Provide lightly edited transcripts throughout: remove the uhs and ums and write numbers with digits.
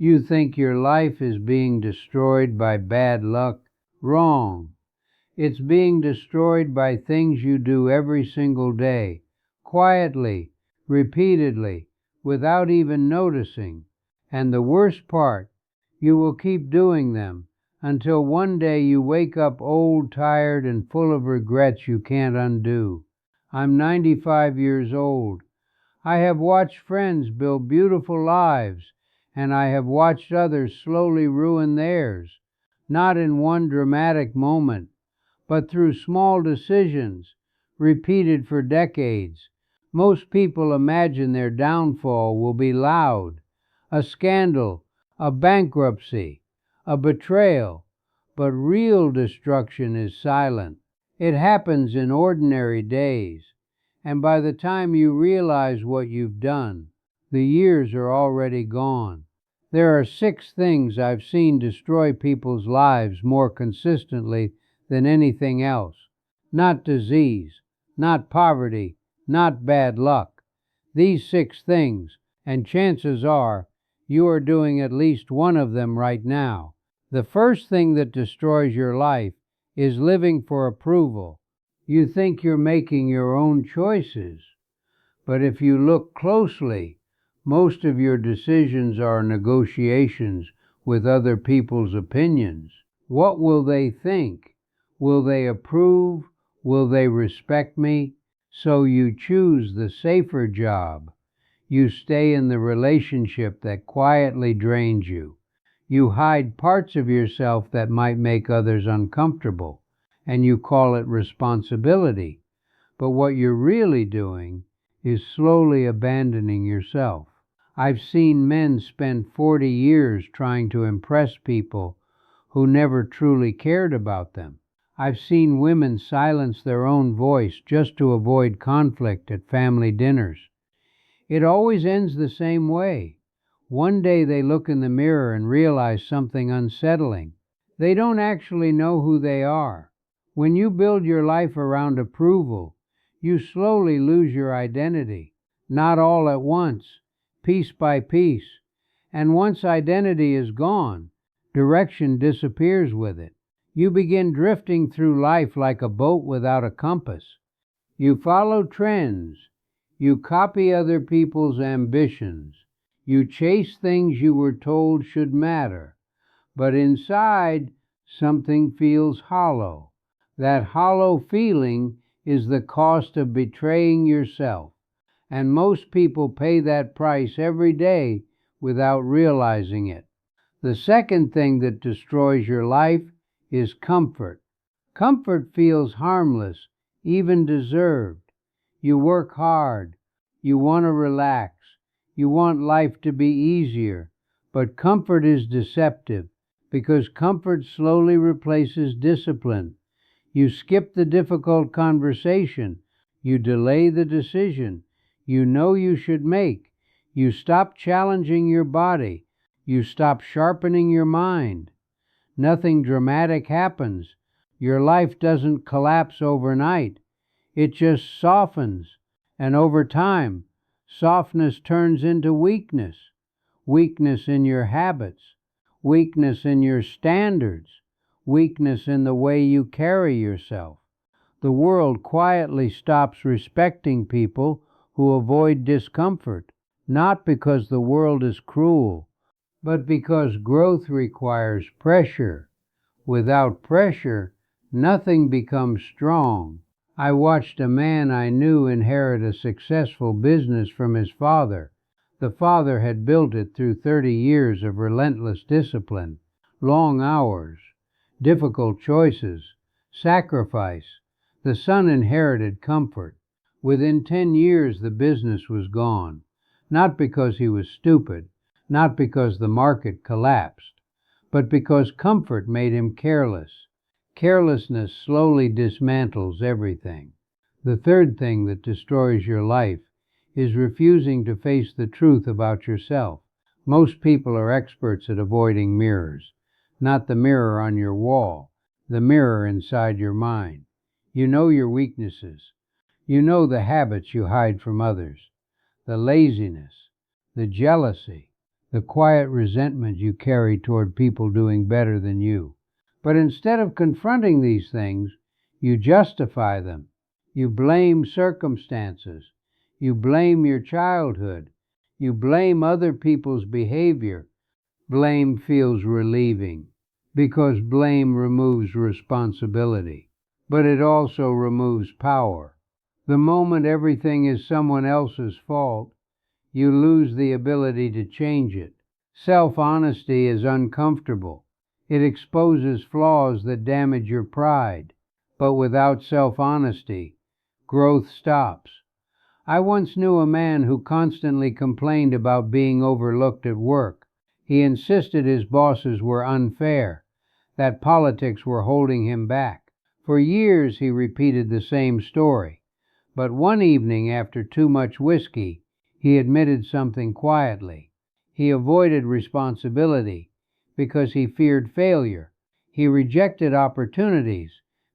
You think your life is being destroyed by bad luck? Wrong. It's being destroyed by things you do every single day, quietly, repeatedly, without even noticing. And the worst part, you will keep doing them until one day you wake up old, tired, and full of regrets you can't undo. I'm 95 years old. I have watched friends build beautiful lives, and I have watched others slowly ruin theirs, not in one dramatic moment, but through small decisions repeated for decades. Most people imagine their downfall will be loud, a scandal, a bankruptcy, a betrayal, but real destruction is silent. It happens in ordinary days, and by the time you realize what you've done, the years are already gone. There are 6 things I've seen destroy people's lives more consistently than anything else. Not disease, not poverty, not bad luck. These 6 things, and chances are you are doing at least one of them right now. The first thing that destroys your life is living for approval. You think you're making your own choices, but if you look closely, most of your decisions are negotiations with other people's opinions. What will they think? Will they approve? Will they respect me? So you choose the safer job. You stay in the relationship that quietly drains you. You hide parts of yourself that might make others uncomfortable, and you call it responsibility. But what you're really doing is slowly abandoning yourself. I've seen men spend 40 years trying to impress people who never truly cared about them. I've seen women silence their own voice just to avoid conflict at family dinners. It always ends the same way. One day they look in the mirror and realize something unsettling. They don't actually know who they are. When you build your life around approval, you slowly lose your identity. Not all at once, piece by piece. And once identity is gone, direction disappears with it. You begin drifting through life like a boat without a compass. You follow trends. You copy other people's ambitions. You chase things you were told should matter. But inside, something feels hollow. That hollow feeling is the cost of betraying yourself. And most people pay that price every day without realizing it. The second thing that destroys your life is comfort. Comfort feels harmless, even deserved. You work hard. You want to relax. You want life to be easier. But comfort is deceptive because comfort slowly replaces discipline. You skip the difficult conversation. You delay the decision you know you should make. You stop challenging your body. You stop sharpening your mind. Nothing dramatic happens. Your life doesn't collapse overnight. It just softens. And over time, softness turns into weakness. Weakness in your habits. Weakness in your standards. Weakness in the way you carry yourself. The world quietly stops respecting people who avoid discomfort, not because the world is cruel, but because growth requires pressure. Without pressure, nothing becomes strong. I watched a man I knew inherit a successful business from his father. The father had built it through 30 years of relentless discipline, long hours, difficult choices, sacrifice. The son inherited comfort. Within 10 years, the business was gone. Not because he was stupid, not because the market collapsed, but because comfort made him careless. Carelessness slowly dismantles everything. The third thing that destroys your life is refusing to face the truth about yourself. Most people are experts at avoiding mirrors, not the mirror on your wall, the mirror inside your mind. You know your weaknesses. You know the habits you hide from others, the laziness, the jealousy, the quiet resentment you carry toward people doing better than you. But instead of confronting these things, you justify them. You blame circumstances. You blame your childhood. You blame other people's behavior. Blame feels relieving because blame removes responsibility, but it also removes power. The moment everything is someone else's fault, you lose the ability to change it. Self-honesty is uncomfortable. It exposes flaws that damage your pride. But without self-honesty, growth stops. I once knew a man who constantly complained about being overlooked at work. He insisted his bosses were unfair, that politics were holding him back. For years he repeated the same story. But one evening, after too much whiskey, he admitted something quietly. He avoided responsibility because he feared failure. He rejected opportunities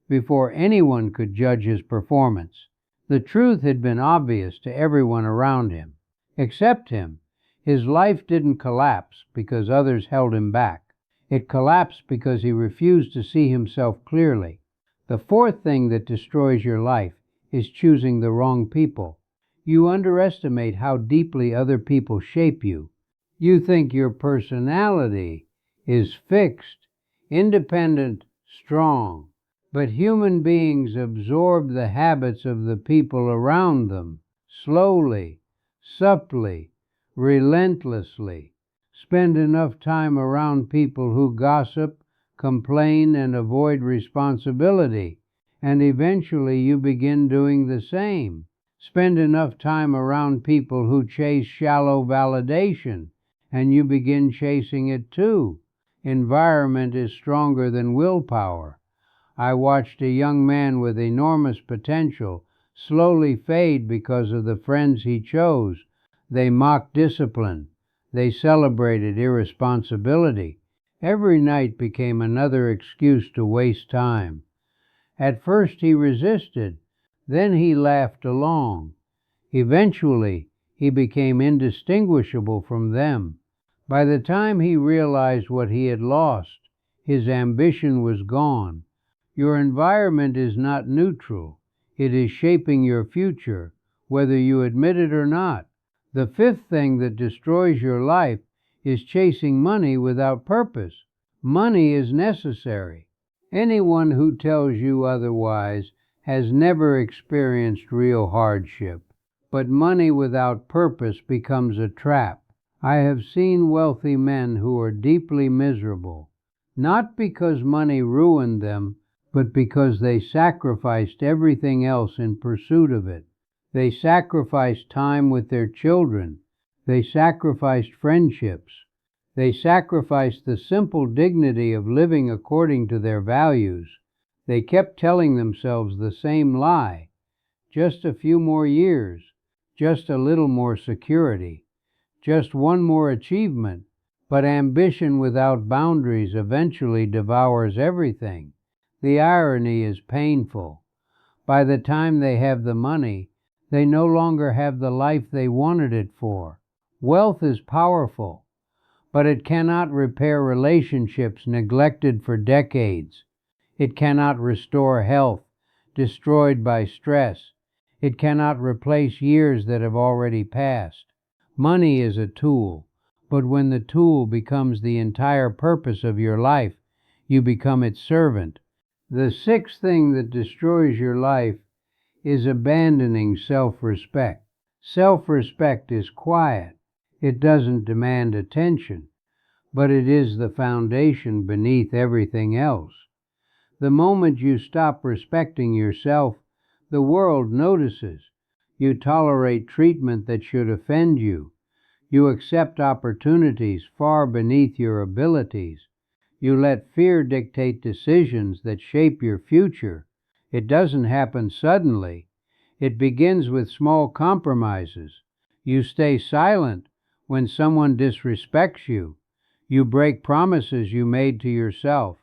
before anyone could judge his performance. The truth had been obvious to everyone around him, except him. His life didn't collapse because others held him back. It collapsed because he refused to see himself clearly. The fourth thing that destroys your life is choosing the wrong people. You underestimate how deeply other people shape you. You think your personality is fixed, independent, strong. But human beings absorb the habits of the people around them, slowly, subtly, relentlessly. Spend enough time around people who gossip, complain, and avoid responsibility, and eventually you begin doing the same. Spend enough time around people who chase shallow validation, and you begin chasing it too. Environment is stronger than willpower. I watched a young man with enormous potential slowly fade because of the friends he chose. They mocked discipline. They celebrated irresponsibility. Every night became another excuse to waste time. At first he resisted, then he laughed along. Eventually he became indistinguishable from them. By the time he realized what he had lost, his ambition was gone. Your environment is not neutral. It is shaping your future, whether you admit it or not. The fifth thing that destroys your life is chasing money without purpose. Money is necessary. Anyone who tells you otherwise has never experienced real hardship. But money without purpose becomes a trap. I have seen wealthy men who are deeply miserable, not because money ruined them, but because they sacrificed everything else in pursuit of it. They sacrificed time with their children. They sacrificed friendships. They sacrificed the simple dignity of living according to their values. They kept telling themselves the same lie. Just a few more years. Just a little more security. Just one more achievement. But ambition without boundaries eventually devours everything. The irony is painful. By the time they have the money, they no longer have the life they wanted it for. Wealth is powerful, but it cannot repair relationships neglected for decades. It cannot restore health destroyed by stress. It cannot replace years that have already passed. Money is a tool, but when the tool becomes the entire purpose of your life, you become its servant. The sixth thing that destroys your life is abandoning self-respect. Self-respect is quiet. It doesn't demand attention, but it is the foundation beneath everything else. The moment you stop respecting yourself, the world notices. You tolerate treatment that should offend you. You accept opportunities far beneath your abilities. You let fear dictate decisions that shape your future. It doesn't happen suddenly. It begins with small compromises. You stay silent when someone disrespects you. You break promises you made to yourself.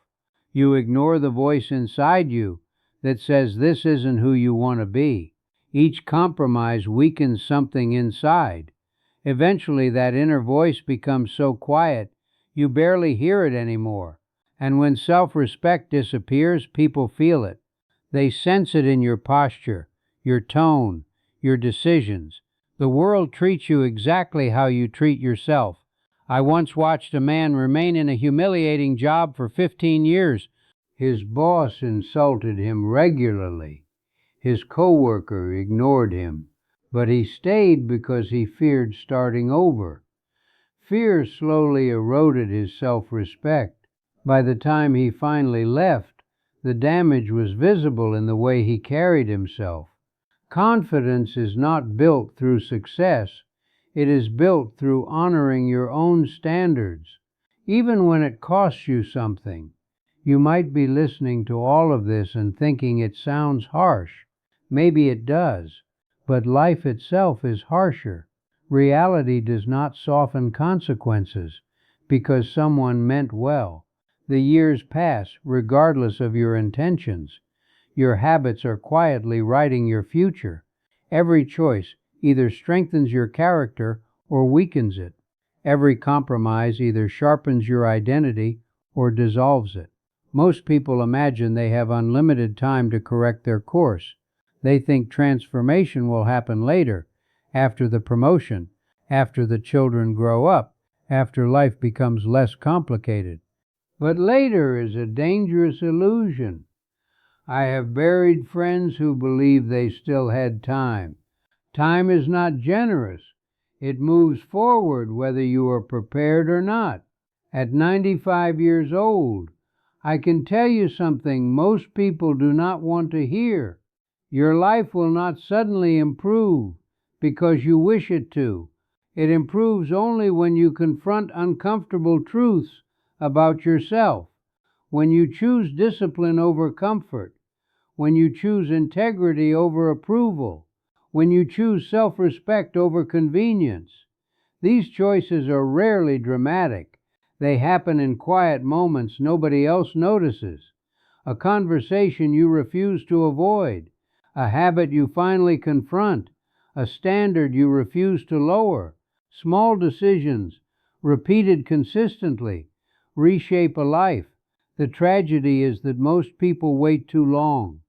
You ignore the voice inside you that says this isn't who you want to be. Each compromise weakens something inside. Eventually, that inner voice becomes so quiet you barely hear it anymore. And when self-respect disappears, people feel it. They sense it in your posture, your tone, your decisions. The world treats you exactly how you treat yourself. I once watched a man remain in a humiliating job for 15 years. His boss insulted him regularly. His coworker ignored him, but he stayed because he feared starting over. Fear slowly eroded his self-respect. By the time he finally left, the damage was visible in the way he carried himself. Confidence is not built through success. It is built through honoring your own standards, even when it costs you something. You might be listening to all of this and thinking it sounds harsh. Maybe it does, but life itself is harsher. Reality does not soften consequences because someone meant well. The years pass regardless of your intentions. Your habits are quietly writing your future. Every choice either strengthens your character or weakens it. Every compromise either sharpens your identity or dissolves it. Most people imagine they have unlimited time to correct their course. They think transformation will happen later, after the promotion, after the children grow up, after life becomes less complicated. But later is a dangerous illusion. I have buried friends who believed they still had time. Time is not generous. It moves forward whether you are prepared or not. At 95 years old, I can tell you something most people do not want to hear. Your life will not suddenly improve because you wish it to. It improves only when you confront uncomfortable truths about yourself, when you choose discipline over comfort, when you choose integrity over approval, when you choose self-respect over convenience. These choices are rarely dramatic. They happen in quiet moments nobody else notices. A conversation you refuse to avoid, a habit you finally confront, a standard you refuse to lower. Small decisions, repeated consistently, reshape a life. The tragedy is that most people wait too long.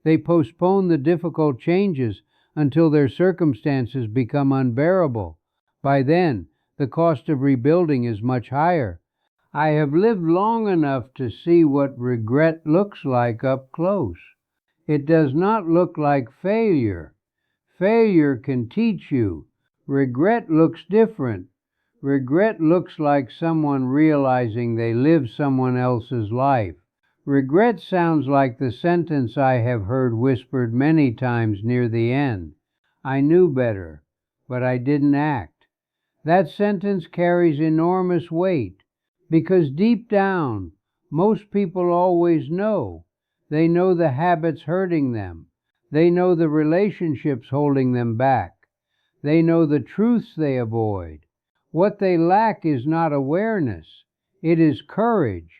They postpone the difficult changes until their circumstances become unbearable. By then, the cost of rebuilding is much higher. I have lived long enough to see what regret looks like up close. It does not look like failure. Failure can teach you. Regret looks different. Regret looks like someone realizing they lived someone else's life. Regret sounds like the sentence I have heard whispered many times near the end. I knew better, but I didn't act. That sentence carries enormous weight because deep down, most people always know. They know the habits hurting them. They know the relationships holding them back. They know the truths they avoid. What they lack is not awareness. It is courage.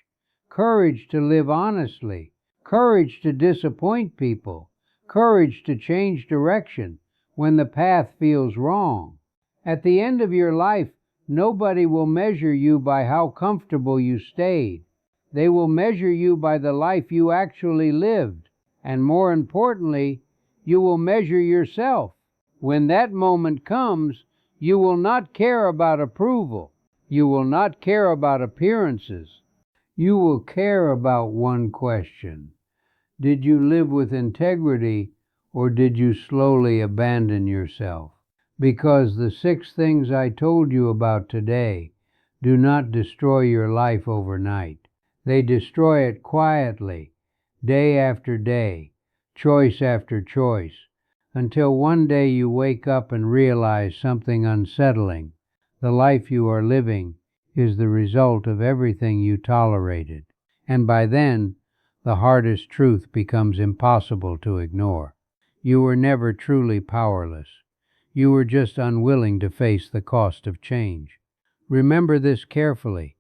Courage to live honestly. Courage to disappoint people. Courage to change direction when the path feels wrong. At the end of your life, nobody will measure you by how comfortable you stayed. They will measure you by the life you actually lived. And more importantly, you will measure yourself. When that moment comes, you will not care about approval. You will not care about appearances. You will care about one question. Did you live with integrity or did you slowly abandon yourself? Because the 6 things I told you about today do not destroy your life overnight. They destroy it quietly, day after day, choice after choice, until one day you wake up and realize something unsettling. The life you are living is the result of everything you tolerated. And by then, the hardest truth becomes impossible to ignore. You were never truly powerless. You were just unwilling to face the cost of change. Remember this carefully.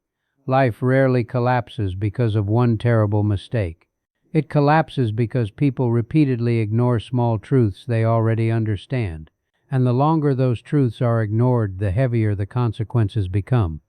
Life rarely collapses because of one terrible mistake. It collapses because people repeatedly ignore small truths they already understand. And the longer those truths are ignored, the heavier the consequences become.